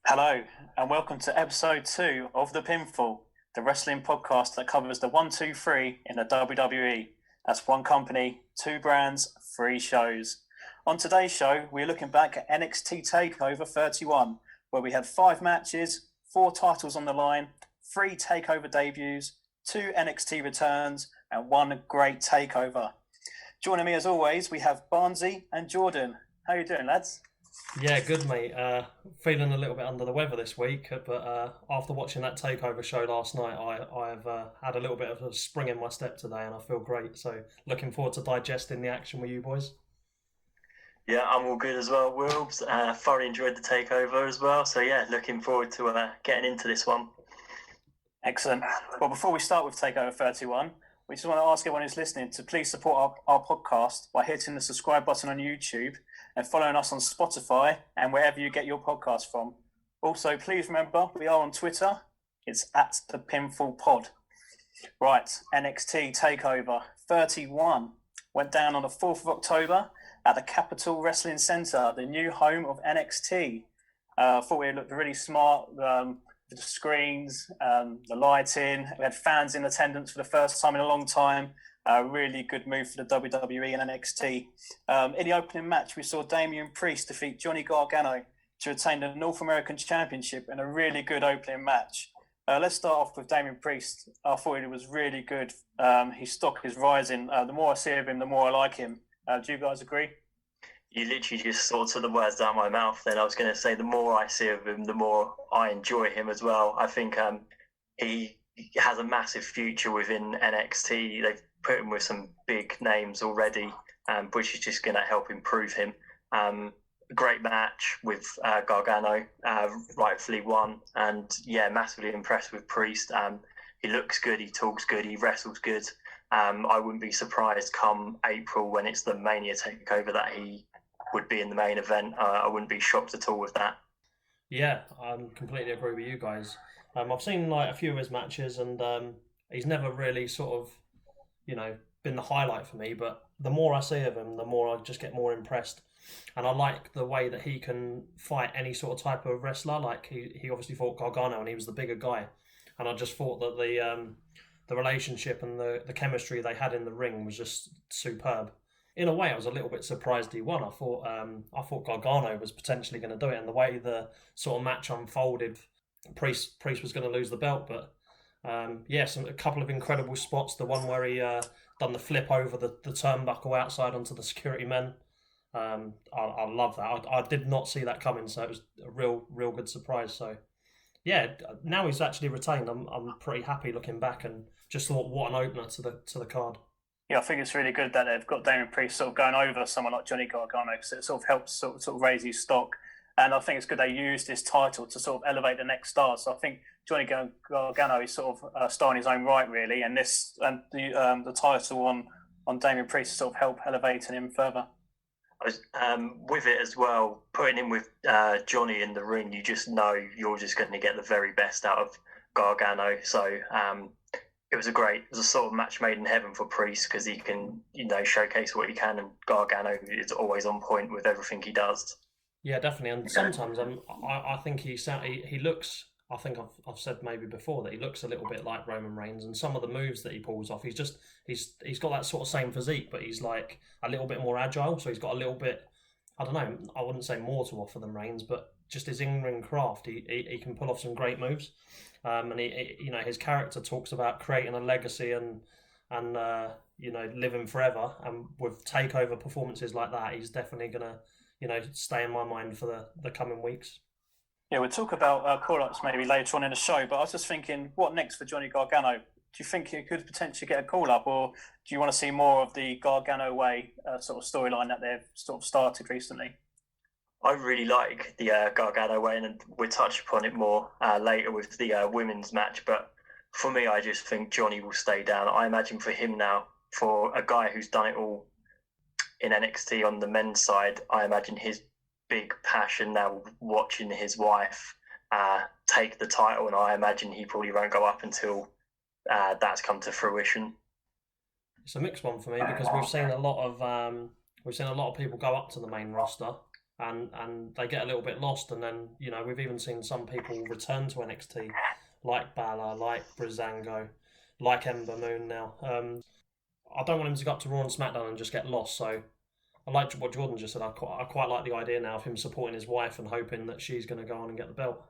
Hello, and welcome to episode 2 of The Pinfall, the wrestling podcast that covers the 1, 2, 3 in the WWE. That's one company, two brands, three shows. On today's show, we're looking back at NXT Takeover 31, where we had 5 matches, 4 titles on the line, 3 takeover debuts, 2 NXT returns, and 1 great takeover. Joining me as always, we have Barnsey and Jordan. How are you doing, lads? Yeah, good mate. Feeling a little bit under the weather this week, but after watching that takeover show last night, I've had a little bit of a spring in my step today, and I feel great. So looking forward to digesting the action with you boys. Yeah, I'm all good as well, Wilbs. Thoroughly enjoyed the takeover as well. So yeah, looking forward to getting into this one. Excellent. Well, before we start with Takeover 31, we just want to ask everyone who's listening to please support our podcast by hitting the subscribe button on YouTube and following us on Spotify and wherever you get your podcast from. Also, please remember, we are on Twitter. It's at the Pinfall Pod. Right, NXT Takeover 31 went down on the 4th of October at the Capitol Wrestling Center, the new home of NXT. I thought it looked really smart. The screens, the lighting. We had fans in attendance for the first time in a long time. Really good move for the WWE and NXT. In the opening match, we saw Damian Priest defeat Johnny Gargano to retain the North American Championship in a really good opening match. Let's start off with Damian Priest. I thought it was really good. His stock is rising. The more I see of him, the more I like him. Do you guys agree? You literally just sort of took the words out of my mouth. Then I was going to say, the more I see of him, the more I enjoy him as well. I think he has a massive future within NXT. They've put him with some big names already, which is just going to help improve him. Great match with Gargano, rightfully won, and yeah, massively impressed with Priest. He looks good, he talks good, he wrestles good. I wouldn't be surprised come April when it's the Mania takeover that he would be in the main event. I wouldn't be shocked at all with that. Yeah, I completely agree with you guys. I've seen like a few of his matches, and he's never really sort of, been the highlight for me. But the more I see of him, the more I just get more impressed. And I like the way that he can fight any sort of type of wrestler. Like he obviously fought Gargano, and he was the bigger guy. And I just thought that the relationship and the chemistry they had in the ring was just superb. In a way, I was a little bit surprised he won. I thought Gargano was potentially going to do it, and the way the sort of match unfolded, Priest was going to lose the belt. But a couple of incredible spots. The one where he done the flip over the turnbuckle outside onto the security men. I love that. I did not see that coming, so it was a real good surprise. So yeah, now he's actually retained. I'm pretty happy looking back, and just thought what an opener to the card. Yeah, I think it's really good that they've got Damian Priest sort of going over someone like Johnny Gargano, because it sort of helps sort of raise his stock. And I think it's good they used this title to sort of elevate the next stars. So I think Johnny Gargano is sort of a star in his own right, really, and the title on Damian Priest to sort of help elevating him further. With it as well, putting him with Johnny in the ring, you just know you're just going to get the very best out of Gargano. So it was a sort of match made in heaven for Priest, because he can showcase what he can, and Gargano is always on point with everything he does. Yeah, definitely. And sometimes I think he looks. I think I've said maybe before that he looks a little bit like Roman Reigns, and some of the moves that he pulls off, he's got that sort of same physique, but he's like a little bit more agile. So he's got a little bit, I don't know, I wouldn't say more to offer than Reigns, but just his in-ring craft, he can pull off some great moves. And his character talks about creating a legacy and living forever. And with takeover performances like that, he's definitely gonna stay in my mind for the coming weeks. Yeah, we'll talk about call-ups maybe later on in the show, but I was just thinking, what next for Johnny Gargano? Do you think he could potentially get a call-up, or do you want to see more of the Gargano way sort of storyline that they've sort of started recently? I really like the Gargano way, and we'll touch upon it more later with the women's match. But for me, I just think Johnny will stay down. I imagine for him now, for a guy who's done it all in NXT on the men's side, I imagine his big passion now watching his wife take the title, and I imagine he probably won't go up until that's come to fruition. It's a mixed one for me, because we've seen a lot of people go up to the main roster, and they get a little bit lost. And then, you know, we've even seen some people return to NXT, like Bálor, like Breezango, like Ember Moon now. I don't want him to go up to Raw and SmackDown and just get lost, so I like what Jordan just said. I quite like the idea now of him supporting his wife and hoping that she's going to go on and get the belt.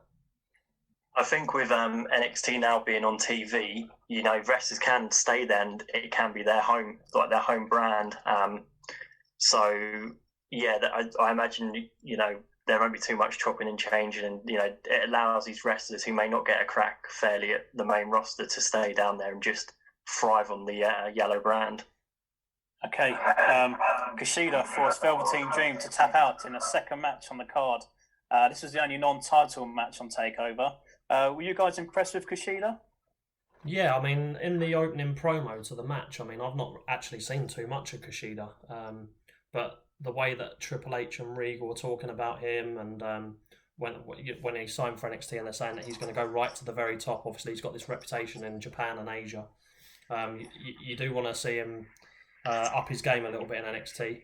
I think with NXT now being on TV, you know, wrestlers can stay there and it can be their home, like their home brand. So, yeah, I imagine, you know, there won't be too much chopping and changing, and, you know, it allows these wrestlers who may not get a crack fairly at the main roster to stay down there and just thrive on the yellow brand. Okay, Kushida forced Velveteen Dream to tap out in a second match on the card. This was the only non-title match on TakeOver. Were you guys impressed with Kushida? Yeah, I mean, in the opening promo to the match, I mean, I've not actually seen too much of Kushida, but the way that Triple H and Regal were talking about him, and when he signed for NXT, and they're saying that he's going to go right to the very top. Obviously, he's got this reputation in Japan and Asia. You do want to see him up his game a little bit in NXT.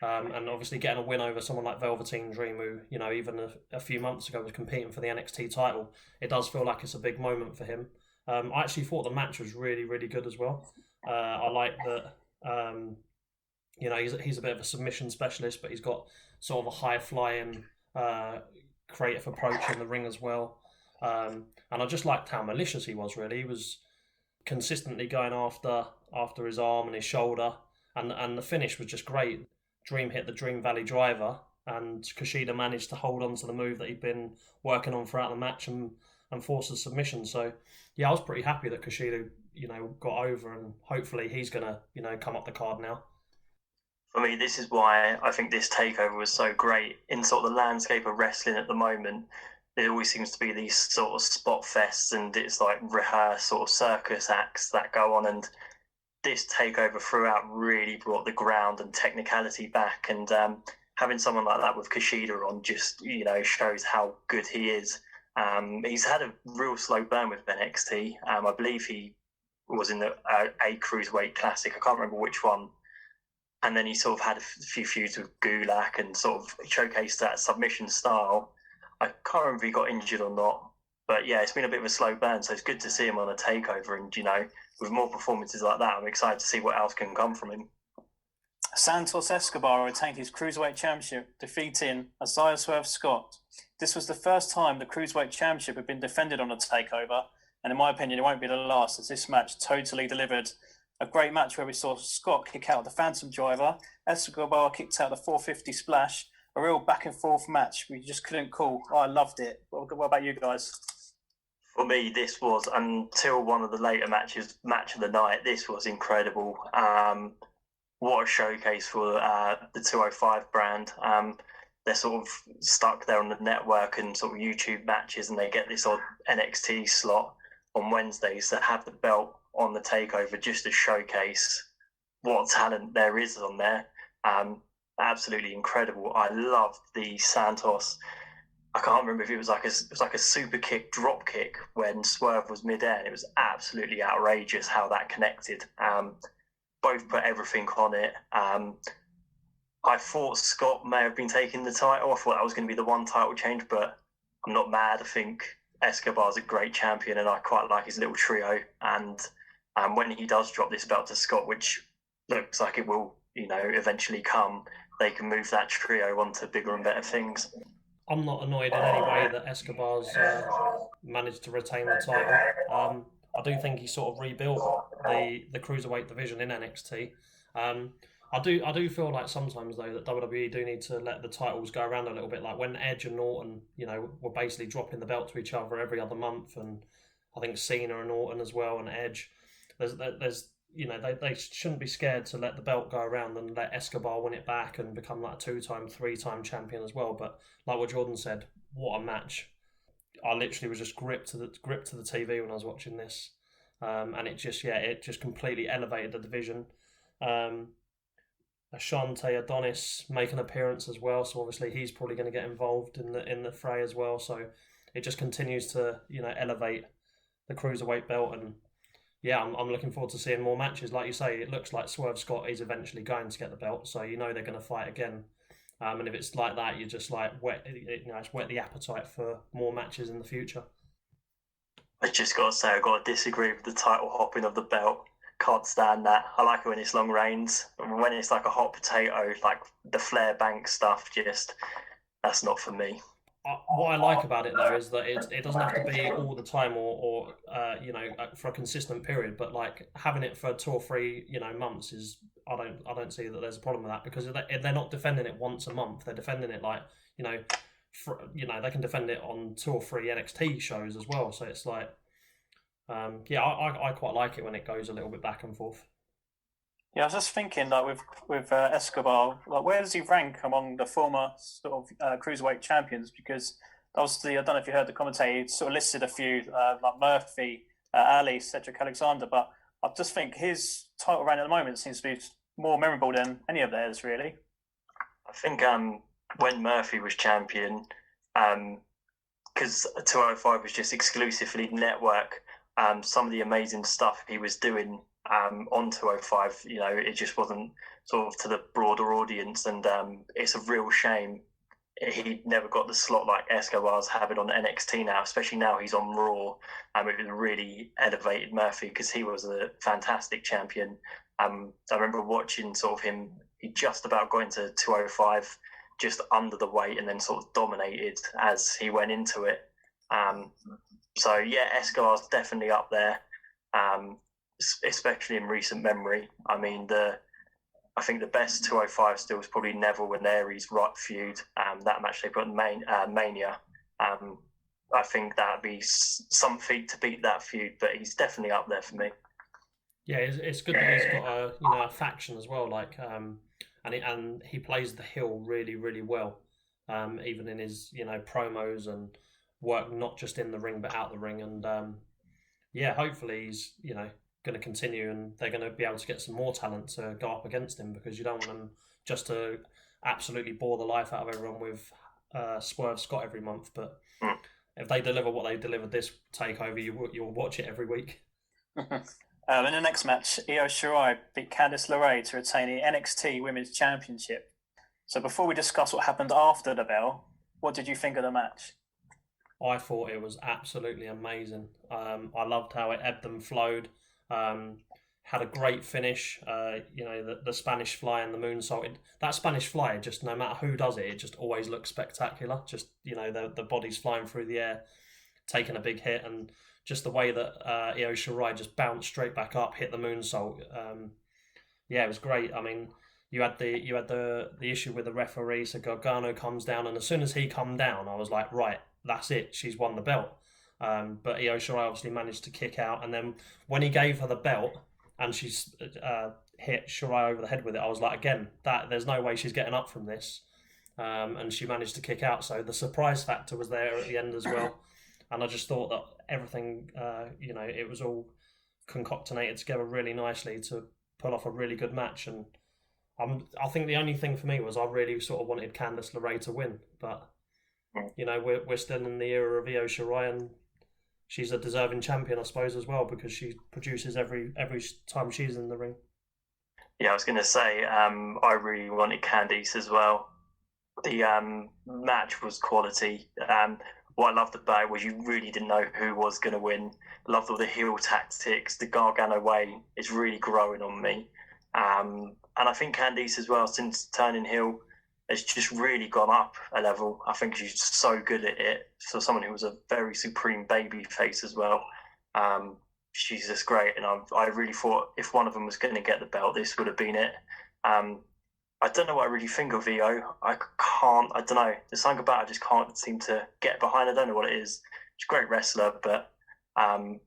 And obviously getting a win over someone like Velveteen Dream, who, you know, even a few months ago was competing for the NXT title, it does feel like it's a big moment for him. I actually thought the match was really, really good as well. I like that, you know, he's a bit of a submission specialist, but he's got sort of a high-flying, creative approach in the ring as well. And I just liked how malicious he was, really. He was consistently going after his arm and his shoulder, and the finish was just great. Dream hit the Dream Valley driver, and Kushida managed to hold on to the move that he'd been working on throughout the match and force a submission. So, yeah, I was pretty happy that Kushida, you know, got over, and hopefully he's going to, you know, come up the card now. For me, this is why I think this takeover was so great. In sort of the landscape of wrestling at the moment, there always seems to be these sort of spot fests, and it's like rehearsed sort of circus acts that go on, and this takeover throughout really brought the ground and technicality back, and having someone like that with Kushida on just, you know, shows how good he is. He's had a real slow burn with NXT. I believe he was in a Cruiserweight Classic. I can't remember which one. And then he sort of had a few feuds with Gulak and sort of showcased that submission style. I can't remember if he got injured or not. But yeah, it's been a bit of a slow burn, so it's good to see him on a takeover. And, you know, with more performances like that, I'm excited to see what else can come from him. Santos Escobar retained his Cruiserweight Championship, defeating Isaiah Swerve Scott. This was the first time the Cruiserweight Championship had been defended on a takeover, and in my opinion, it won't be the last, as this match totally delivered. A great match where we saw Scott kick out the Phantom Driver, Escobar kicked out the 450 Splash, a real back and forth match we just couldn't call. Oh, I loved it. What about you guys? For me, this was, until one of the later matches, match of the night, this was incredible. What a showcase for the 205 brand. They're sort of stuck there on the network and sort of YouTube matches, and they get this odd NXT slot on Wednesdays that have the belt on the takeover just to showcase what talent there is on there. Absolutely incredible. I loved the Santos. I can't remember if it was like a super kick, drop kick when Swerve was midair. It was absolutely outrageous how that connected. Both put everything on it. I thought Scott may have been taking the title. I thought that was going to be the one title change, but I'm not mad. I think Escobar's a great champion, and I quite like his little trio. And when he does drop this belt to Scott, which looks like it will, you know, eventually come, they can move that trio on to bigger and better things. I'm not annoyed in any way that Escobar's managed to retain the title. I do think he sort of rebuilt the Cruiserweight division in NXT. I do feel like sometimes, though, that WWE do need to let the titles go around a little bit. Like when Edge and Orton, you know, were basically dropping the belt to each other every other month, and I think Cena and Orton as well, and Edge. There's you know, they shouldn't be scared to let the belt go around and let Escobar win it back and become like a 2-time, 3-time champion as well. But like what Jordan said, what a match! I literally was just gripped to the TV when I was watching this, and it just completely elevated the division. Ashante Adonis make an appearance as well, so obviously he's probably going to get involved in the fray as well. So it just continues to, you know, elevate the Cruiserweight belt, and yeah, I'm looking forward to seeing more matches. Like you say, it looks like Swerve Scott is eventually going to get the belt, so you know they're going to fight again And if it's like that, you're just like it's whet the appetite for more matches in the future. I just got to say, I got to disagree with the title hopping of the belt. Can't stand that. I like it when it's long reigns. When it's like a hot potato, like the Flair Bank stuff, that's not for me. What I like about it though is that it doesn't have to be all the time or for a consistent period, but like having it for 2 or 3 months is I don't see that there's a problem with that, because they're not defending it once a month. They're defending it like they can defend it on 2 or 3 NXT shows as well. So it's like I quite like it when it goes a little bit back and forth. Yeah, I was just thinking, like with Escobar, like where does he rank among the former sort of cruiserweight champions? Because obviously, I don't know if you heard the commentator, he sort of listed a few like Murphy, Ali, Cedric Alexander, but I just think his title reign at the moment seems to be more memorable than any of theirs, really. I think when Murphy was champion, because 205 was just exclusively network, some of the amazing stuff he was doing on 205, it just wasn't sort of to the broader audience, and it's a real shame he never got the slot like Escobar's having on NXT now, especially now he's on Raw. It really elevated Murphy because he was a fantastic champion. I remember watching sort of him, he just about got into 205, just under the weight, and then sort of dominated as he went into it. So yeah, Escobar's definitely up there. Especially in recent memory. I mean, I think the best 205 still is probably Neville and Aries Rock feud. That match they put in Mania. I think that'd be some feat to beat that feud, but he's definitely up there for me. Yeah, it's good that he's got a faction as well. Like, and he plays the heel really, really well. Even in his promos and work, not just in the ring but out the ring. And hopefully he's going to continue, and they're going to be able to get some more talent to go up against him, because you don't want them just to absolutely bore the life out of everyone with Swerve Scott every month. But if they deliver what they delivered this takeover, you'll watch it every week. In the next match, Io Shirai beat Candice LeRae to retain the NXT Women's Championship. So before we discuss what happened after the bell, what did you think of the match? I thought it was absolutely amazing. I loved how it ebbed and flowed. Had a great finish. The Spanish fly and the moonsault. That Spanish fly, just no matter who does it, it just always looks spectacular. Just the body's flying through the air, taking a big hit, and just the way that Io Shirai just bounced straight back up, hit the moonsault. It was great. I mean, you had the issue with the referee. So Gargano comes down, and as soon as he come down, I was like, right, that's it. She's won the belt. But Io Shirai obviously managed to kick out, and then when he gave her the belt and she's hit Shirai over the head with it, I was like, again, that there's no way she's getting up from this, and she managed to kick out. So the surprise factor was there at the end as well, and I just thought that everything, it was all concocted together really nicely to pull off a really good match. And I think the only thing for me was I really sort of wanted Candice LeRae to win, but we're still in the era of Io Shirai, and she's a deserving champion, I suppose, as well, because she produces every time she's in the ring. Yeah, I was going to say, I really wanted Candice as well. The match was quality. What I loved about it was you really didn't know who was going to win. Loved all the heel tactics. The Gargano way is really growing on me. And I think Candice as well, since turning heel, has just really gone up a level. I think she's so good at it. For someone who was a very supreme baby face as well, she's just great. And I really thought if one of them was going to get the belt, this would have been it. I don't know what I really think of Io. I don't know. There's something about it I just can't seem to get behind. I don't know what it is. She's a great wrestler, but I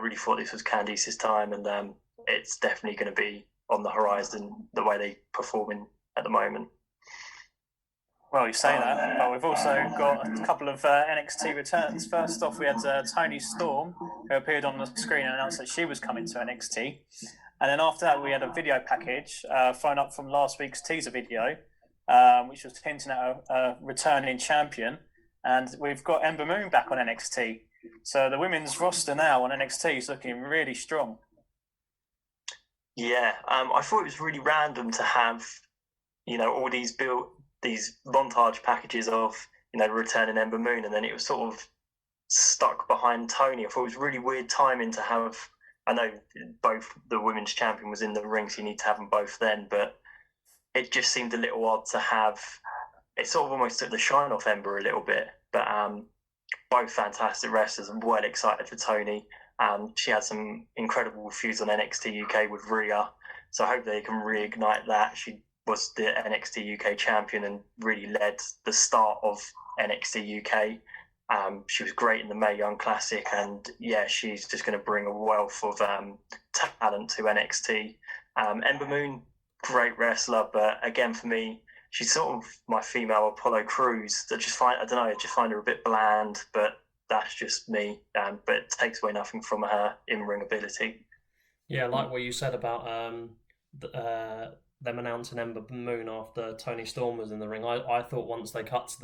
really thought this was Candice's time, and it's definitely going to be on the horizon the way they performing at the moment. Well, you say that, but we've also got a couple of NXT returns. First off, we had Toni Storm, who appeared on the screen and announced that she was coming to NXT. And then after that, we had a video package thrown up from last week's teaser video, which was hinting at a returning champion. And we've got Ember Moon back on NXT. So the women's roster now on NXT is looking really strong. Yeah, I thought it was really random to have, all these these montage packages of, returning Ember Moon, and then it was sort of stuck behind Tony. I thought it was really weird timing to have. I know both the women's champion was in the ring, so you need to have them both then, but it just seemed a little odd to have. It sort of almost took the shine off Ember a little bit, but both fantastic wrestlers. I'm well excited for Tony. She had some incredible feuds on NXT UK with Rhea, so I hope they can reignite that. She was the NXT UK champion and really led the start of NXT UK. She was great in the Mae Young Classic, and yeah, she's just going to bring a wealth of talent to NXT. Ember Moon, great wrestler, but again for me, she's sort of my female Apollo Crews. I just find her a bit bland, but that's just me. But it takes away nothing from her in-ring ability. Yeah, like what you said about them announcing Ember Moon after Tony Storm was in the ring. I thought once they cut to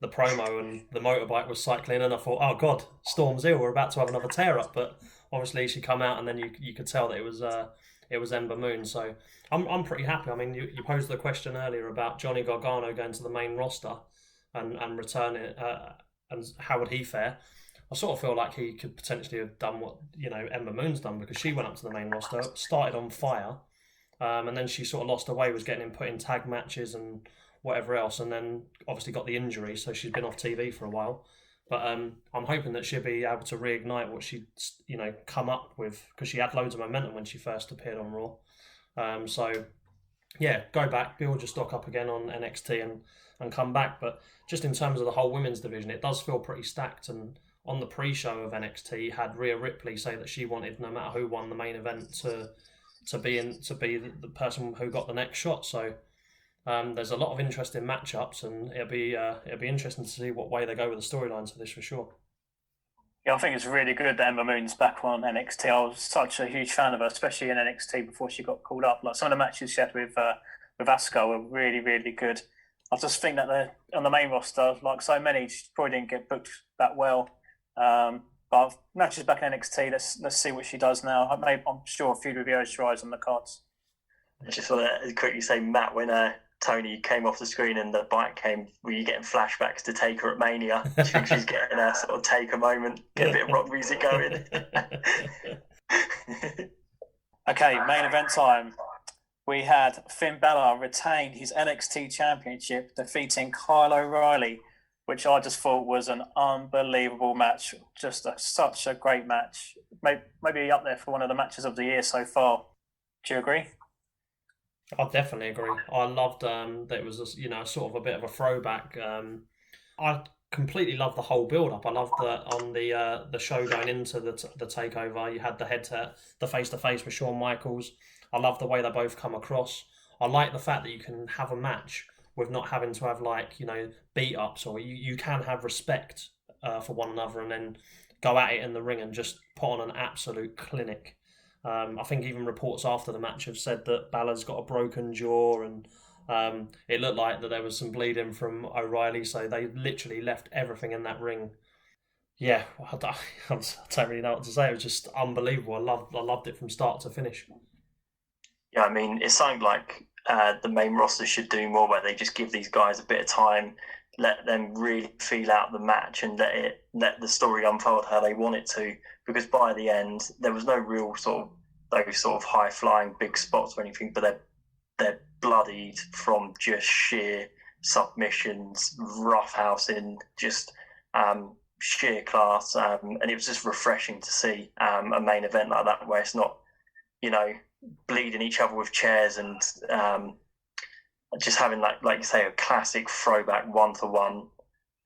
the promo and the motorbike was cycling, and I thought, oh god, Storm's ill, we're about to have another tear up. But obviously she come out, and then you could tell that it was Ember Moon. So I'm pretty happy. I mean, you posed the question earlier about Johnny Gargano going to the main roster and returning, and how would he fare? I sort of feel like he could potentially have done what Ember Moon's done, because she went up to the main roster, started on fire, and then she sort of lost her way, was getting put in tag matches and whatever else, and then obviously got the injury, so she's been off TV for a while. But I'm hoping that she'll be able to reignite what she come up with, because she had loads of momentum when she first appeared on Raw. So yeah, go back, build your stock up again on NXT and come back. But just in terms of the whole women's division, it does feel pretty stacked. And on the pre-show of NXT, had Rhea Ripley say that she wanted, no matter who won the main event, to be the person who got the next shot. So there's a lot of interesting matchups, and it'll be interesting to see what way they go with the storylines for this, for sure. Yeah, I think it's really good that Ember Moon's back on NXT. I was such a huge fan of her, especially in NXT before she got called up. Like some of the matches she had with Asuka were really, really good. I just think that on the main roster, like so many, she probably didn't get booked that well. But matches back in NXT. Let's see what she does now. I'm sure a feud with Io Shirai's on the cards. I just want to quickly say, Matt, when Tony came off the screen and the bike came, were you getting flashbacks to Taker at Mania? Do you think she's getting a sort of Taker moment? Get a bit of rock music going. Okay, main event time. We had Finn Bálor retain his NXT Championship, defeating Kyle O'Reilly, which I just thought was an unbelievable match. Just such a great match. Maybe up there for one of the matches of the year so far. Do you agree? I definitely agree. I loved that it was sort of a bit of a throwback. I completely loved the whole build up. I loved that on the show going into the takeover, you had the face to face with Shawn Michaels. I love the way they both come across. I like the fact that you can have a match with not having to have beat ups, or you can have respect for one another, and then go at it in the ring and just put on an absolute clinic. I think even reports after the match have said that Balor's got a broken jaw, and it looked like that there was some bleeding from O'Reilly, so they literally left everything in that ring. Yeah, I don't really know what to say. It was just unbelievable. I loved it from start to finish. Yeah, I mean, it sounded like the main roster should do more, where they just give those guys a bit of time, let them really feel out the match, and let the story unfold how they want it to. Because by the end, there was no real those high flying big spots or anything, but they're bloodied from just sheer submissions, roughhousing, just sheer class, and it was just refreshing to see a main event like that, where it's not bleeding each other with chairs, and just having like you say, a classic throwback 1-to-1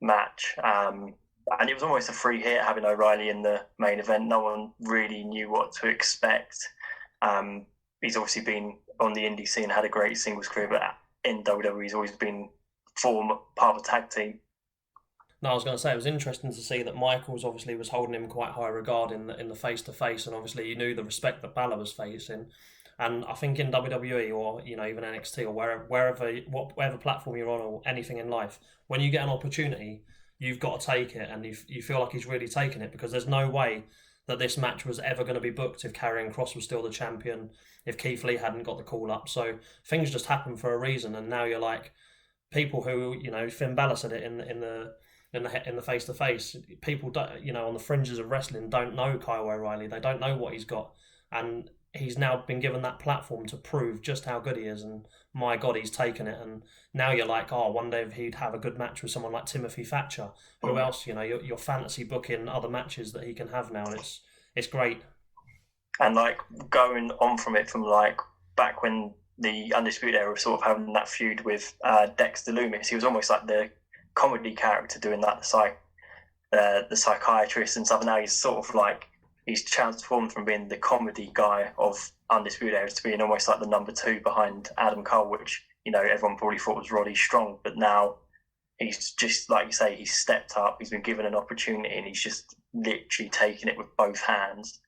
match. And it was almost a free hit having O'Reilly in the main event. No one really knew what to expect. He's obviously been on the indie scene, had a great singles career, but in WWE he's always been part of a tag team. No, I was going to say, it was interesting to see that Michaels obviously was holding him quite high regard in the face-to-face, and obviously you knew the respect that Bálor was facing. And I think in WWE, or even NXT, or whatever platform you're on, or anything in life, when you get an opportunity, you've got to take it, and you feel like he's really taking it, because there's no way that this match was ever going to be booked if Karrion Kross was still the champion, if Keith Lee hadn't got the call up. So things just happen for a reason, and now you're like, people who, Finn Balor said it in the face to face. People don't, on the fringes of wrestling, don't know Kyle O'Reilly. They don't know what he's got, and he's now been given that platform to prove just how good he is. And my God, he's taken it. And now you're like, oh, one day if he'd have a good match with someone like Timothy Thatcher. Who else? You're fantasy booking other matches that he can have now, and it's great. And like going on from it, from like back when the Undisputed Era was sort of having that feud with Dexter Lumis, he was almost like the comedy character doing that, the psychiatrist and stuff. And now he's sort of like, he's transformed from being the comedy guy of Undisputed Era to being almost like the number 2 behind Adam Cole, which, everyone probably thought was Roddy Strong. But now he's just, like you say, he's stepped up, he's been given an opportunity, and he's just literally taking it with both hands.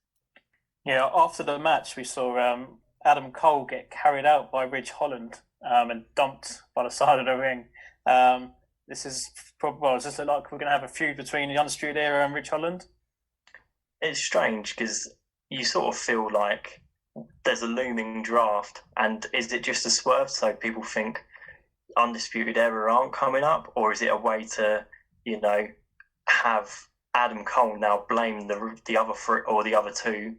Yeah, after the match, we saw Adam Cole get carried out by Ridge Holland and dumped by the side of the ring. This is probably, does this look like we're going to have a feud between the Undisputed Era and Ridge Holland? It's strange because you sort of feel like there's a looming draft, and is it just a swerve so people think Undisputed Era aren't coming up, or is it a way to, have Adam Cole now blame the other 3 or the other 2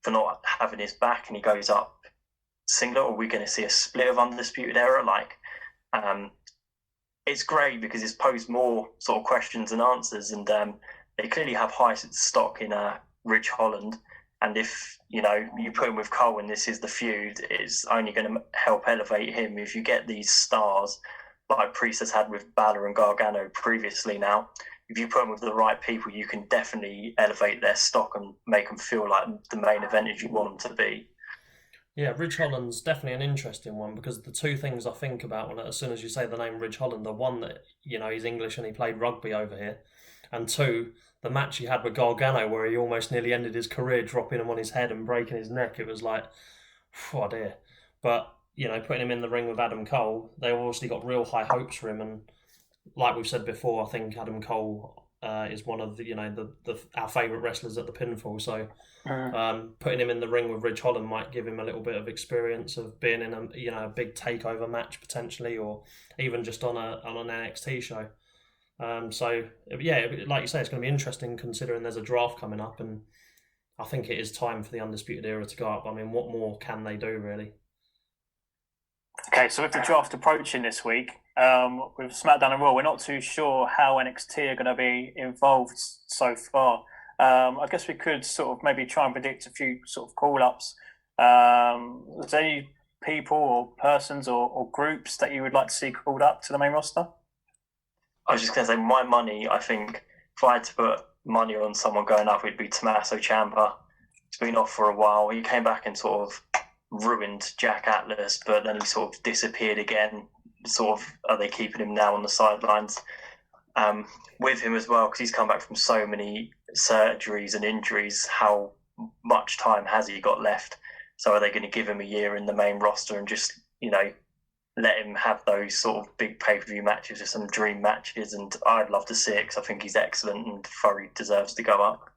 for not having his back, and he goes up singlet? Or are we going to see a split of Undisputed Era? It's great because it's posed more sort of questions and answers, and they clearly have high stock in Ridge Holland. And if you put him with Cole and this is the feud, it's only going to help elevate him. If you get these stars like Priest has had with Bálor and Gargano previously, now if you put them with the right people, you can definitely elevate their stock and make them feel like the main event as you want them to be. Yeah, Ridge Holland's definitely an interesting one, because the 2 things I think about as soon as you say the name Ridge Holland are, one, that he's English and he played rugby over here, and 2, the match he had with Gargano where he almost nearly ended his career dropping him on his head and breaking his neck. It was like, oh dear. But putting him in the ring with Adam Cole, they obviously got real high hopes for him, and like we've said before, I think Adam Cole is one of our favourite wrestlers at the Pinfall. So putting him in the ring with Ridge Holland might give him a little bit of experience of being in a big takeover match potentially, or even just on an NXT show. So yeah, like you say, it's going to be interesting considering there's a draft coming up, and I think it is time for the Undisputed Era to go up. I mean, what more can they do, really? Okay, so with the draft approaching this week, with SmackDown and Raw, we're not too sure how NXT are going to be involved so far. I guess we could sort of maybe try and predict a few sort of call-ups. Is there any people or persons or groups that you would like to see called up to the main roster? I was just going to say, my money, I think, if I had to put money on someone going up, it'd be Tommaso Ciampa. He's been off for a while. He came back and sort of ruined Jack Atlas, but then he sort of disappeared again. Sort of, are they keeping him now on the sidelines? With him as well, because he's come back from so many surgeries and injuries. How much time has he got left? So are they going to give him a year in the main roster and just, let him have those sort of big pay-per-view matches or some dream matches? And I'd love to see it because I think he's excellent and Furry deserves to go up.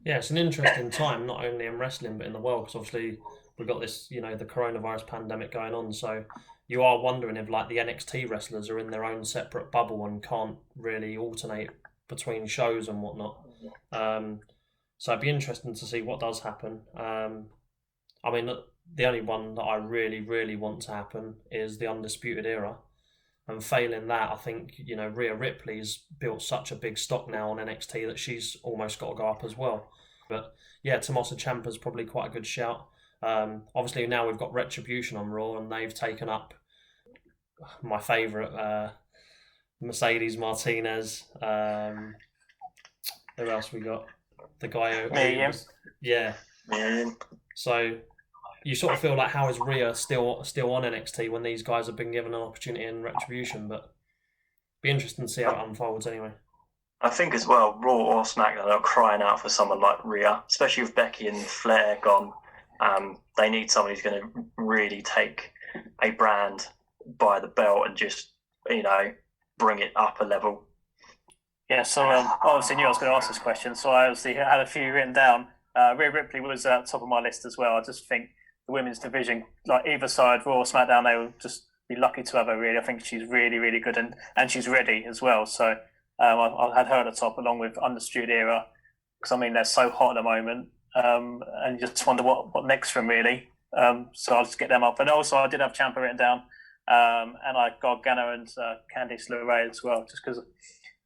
Yeah, it's an interesting time, not only in wrestling but in the world, because obviously we've got this, the coronavirus pandemic going on. So you are wondering if like the NXT wrestlers are in their own separate bubble and can't really alternate between shows and whatnot. So it'd be interesting to see what does happen. I mean, the only one that I really, really want to happen is the Undisputed Era. And failing that, I think, Rhea Ripley's built such a big stock now on NXT that she's almost got to go up as well. But yeah, Tommaso Ciampa's probably quite a good shout. Obviously now we've got Retribution on Raw and they've taken up my favourite, Mercedes Martinez. Who else we got? The guy who... Yeah. So you sort of feel like, how is Rhea still on NXT when these guys have been given an opportunity in Retribution? But be interesting to see how it unfolds anyway. I think as well, Raw or SmackDown are crying out for someone like Rhea, especially with Becky and Flair gone. They need someone who's going to really take a brand by the belt and just, bring it up a level. Yeah, so obviously knew I was going to ask this question, so I obviously had a few written down. Rhea Ripley was at the top of my list as well. I just think the women's division, like either side, Raw or SmackDown, they will just be lucky to have her. Really, I think she's really, really good, and she's ready as well. So I had her at the top along with Undisputed Era, because I mean they're so hot at the moment, and you just wonder what next for them really. So I'll just get them up, and also I did have Ciampa written down, and I Gargano and Candice LeRae as well, just because.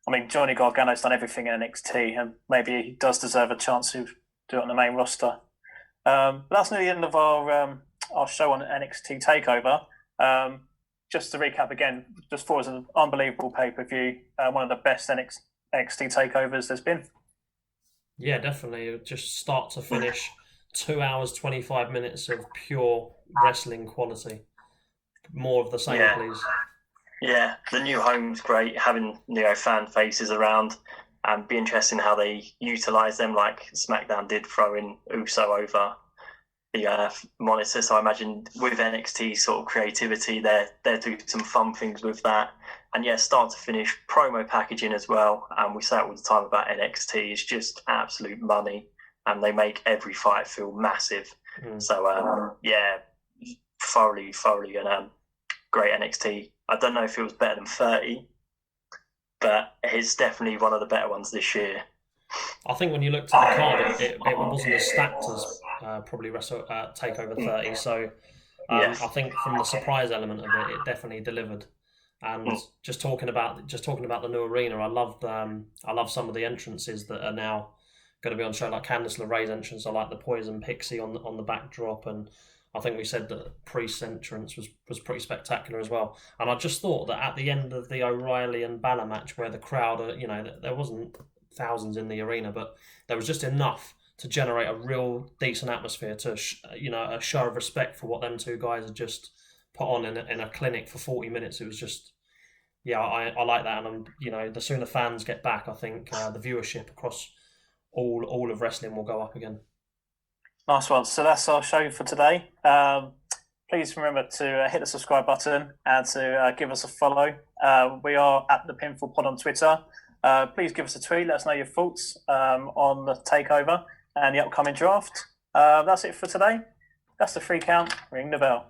I mean, Johnny Gargano's done everything in NXT, and maybe he does deserve a chance to do it on the main roster. But that's nearly the end of our show on NXT Takeover. Just to recap again, just thought it was an unbelievable pay-per-view, one of the best NXT takeovers there's been. Yeah, definitely. Just start to finish, 2 hours, 25 minutes of pure wrestling quality. More of the same, please. Yeah, the new home's great, having fan faces around, and be interesting how they utilise them, like SmackDown did throwing Uso over the monitor. So I imagine with NXT sort of creativity, they're doing some fun things with that. And yeah, start to finish, promo packaging as well. And we say it all the time about NXT, it's just absolute money, and they make every fight feel massive. So yeah, thoroughly and great NXT. I don't know if it was better than 30, but it's definitely one of the better ones this year. I think when you looked at the card, it wasn't as stacked as probably Takeover 30. So I think from the surprise element of it definitely delivered. And just talking about the new arena, I love some of the entrances that are now going to be on show, like Candice LeRae's entrance. I like the Poison Pixie on the backdrop, and I think we said that Priest's entrance was pretty spectacular as well. And I just thought that at the end of the O'Reilly and Bálor match, where the crowd, there wasn't thousands in the arena, but there was just enough to generate a real decent atmosphere to, a show of respect for what them two guys had just put on in a clinic for 40 minutes. It was just, I like that. And, the sooner fans get back, I think the viewership across all of wrestling will go up again. Nice one. So that's our show for today. Please remember to hit the subscribe button and to give us a follow. We are at the Pinfall Pod on Twitter. Please give us a tweet. Let us know your thoughts on the takeover and the upcoming draft. That's it for today. That's the 3 count. Ring the bell.